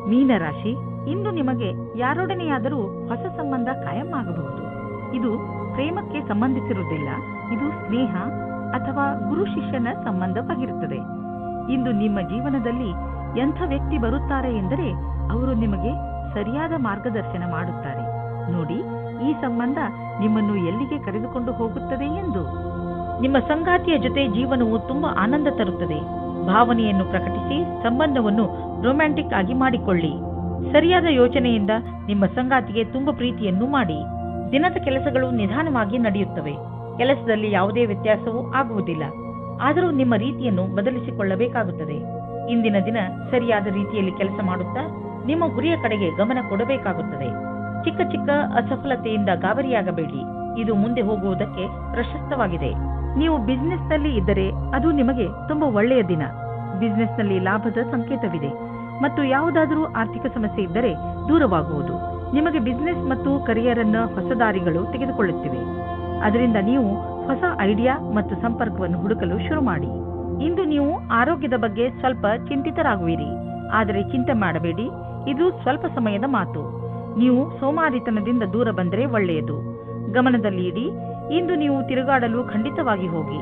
B: ಮೀನರಾಶಿ, ಇಂದು ನಿಮಗೆ ಯಾರೊಡನೆಯಾದರೂ ಹೊಸ ಸಂಬಂಧ ಕಾಯಂ ಆಗಬಹುದು. ಇದು ಪ್ರೇಮಕ್ಕೆ ಸಂಬಂಧಿಸಿರುವುದಿಲ್ಲ. ಇದು ಸ್ನೇಹ ಅಥವಾ ಗುರು ಶಿಷ್ಯನ ಸಂಬಂಧವಾಗಿರುತ್ತದೆ. ಇಂದು ನಿಮ್ಮ ಜೀವನದಲ್ಲಿ ಎಂಥ ವ್ಯಕ್ತಿ ಬರುತ್ತಾರೆ ಎಂದರೆ ಅವರು ನಿಮಗೆ ಸರಿಯಾದ ಮಾರ್ಗದರ್ಶನ ಮಾಡುತ್ತಾರೆ. ನೋಡಿ, ಈ ಸಂಬಂಧ ನಿಮ್ಮನ್ನು ಎಲ್ಲಿಗೆ ಕರೆದುಕೊಂಡು ಹೋಗುತ್ತದೆ ಎಂದು. ನಿಮ್ಮ ಸಂಗಾತಿಯ ಜೊತೆ ಜೀವನವು ತುಂಬಾ ಆನಂದ ತರುತ್ತದೆ. ಭಾವನೆಯನ್ನು ಪ್ರಕಟಿಸಿ ಸಂಬಂಧವನ್ನು ರೊಮ್ಯಾಂಟಿಕ್ ಆಗಿ ಮಾಡಿಕೊಳ್ಳಿ. ಸರಿಯಾದ ಯೋಚನೆಯಿಂದ ನಿಮ್ಮ ಸಂಗಾತಿಗೆ ತುಂಬ ಪ್ರೀತಿಯನ್ನು ಮಾಡಿ. ದಿನದ ಕೆಲಸಗಳು ನಿಧಾನವಾಗಿ ನಡೆಯುತ್ತವೆ. ಕೆಲಸದಲ್ಲಿ ಯಾವುದೇ ವ್ಯತ್ಯಾಸವೂ ಆಗುವುದಿಲ್ಲ. ಆದರೂ ನಿಮ್ಮ ರೀತಿಯನ್ನು ಬದಲಿಸಿಕೊಳ್ಳಬೇಕಾಗುತ್ತದೆ. ಇಂದಿನ ದಿನ ಸರಿಯಾದ ರೀತಿಯಲ್ಲಿ ಕೆಲಸ ಮಾಡುತ್ತಾ ನಿಮ್ಮ ಗುರಿಯ ಕಡೆಗೆ ಗಮನ ಕೊಡಬೇಕಾಗುತ್ತದೆ. ಚಿಕ್ಕ ಚಿಕ್ಕ ಅಸಫಲತೆಯಿಂದ ಗಾಬರಿಯಾಗಬೇಡಿ. ಇದು ಮುಂದೆ ಹೋಗುವುದಕ್ಕೆ ಪ್ರಶಸ್ತವಾಗಿದೆ. ನೀವು ಬಿಸಿನೆಸ್ನಲ್ಲಿ ಇದ್ದರೆ ಅದು ನಿಮಗೆ ತುಂಬಾ ಒಳ್ಳೆಯ ದಿನ. ಬಿಸಿನೆಸ್ನಲ್ಲಿ ಲಾಭದ ಸಂಕೇತವಿದೆ ಮತ್ತು ಯಾವುದಾದರೂ ಆರ್ಥಿಕ ಸಮಸ್ಯೆ ಇದ್ದರೆ ದೂರವಾಗುವುದು. ನಿಮಗೆ ಬಿಸಿನೆಸ್ ಮತ್ತು ಕರಿಯರ್ ಅನ್ನ ಹೊಸ ದಾರಿಗಳು ತೆಗೆದುಕೊಳ್ಳುತ್ತಿವೆ. ಅದರಿಂದ ನೀವು ಹೊಸ ಐಡಿಯಾ ಮತ್ತು ಸಂಪರ್ಕವನ್ನು ಹುಡುಕಲು ಶುರು ಮಾಡಿ. ಇಂದು ನೀವು ಆರೋಗ್ಯದ ಬಗ್ಗೆ ಸ್ವಲ್ಪ ಚಿಂತಿತರಾಗುವಿರಿ. ಆದರೆ ಚಿಂತೆ ಮಾಡಬೇಡಿ, ಇದು ಸ್ವಲ್ಪ ಸಮಯದ ಮಾತು. ನೀವು ಸೋಮಾರಿತನದಿಂದ ದೂರ ಬಂದರೆ ಒಳ್ಳೆಯದು. ಗಮನದಲ್ಲಿ ಇಡಿ. ಇಂದು ನೀವು ತಿರುಗಾಡಲು ಖಂಡಿತವಾಗಿ ಹೋಗಿ.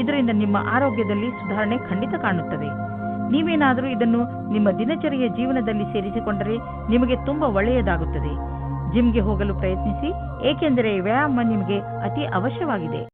B: ಇದರಿಂದ ನಿಮ್ಮ ಆರೋಗ್ಯದಲ್ಲಿ ಸುಧಾರಣೆ ಖಂಡಿತ ಕಾಣುತ್ತದೆ. ನೀವೇನಾದರೂ ಇದನ್ನು ನಿಮ್ಮ ದಿನಚರಿಯ ಜೀವನದಲ್ಲಿ ಸೇರಿಸಿಕೊಂಡರೆ ನಿಮಗೆ ತುಂಬಾ ಒಳ್ಳೆಯದಾಗುತ್ತದೆ. ಜಿಮ್ಗೆ ಹೋಗಲು ಪ್ರಯತ್ನಿಸಿ, ಏಕೆಂದರೆ ವ್ಯಾಯಾಮ ನಿಮಗೆ ಅತಿ ಅವಶ್ಯವಾಗಿದೆ.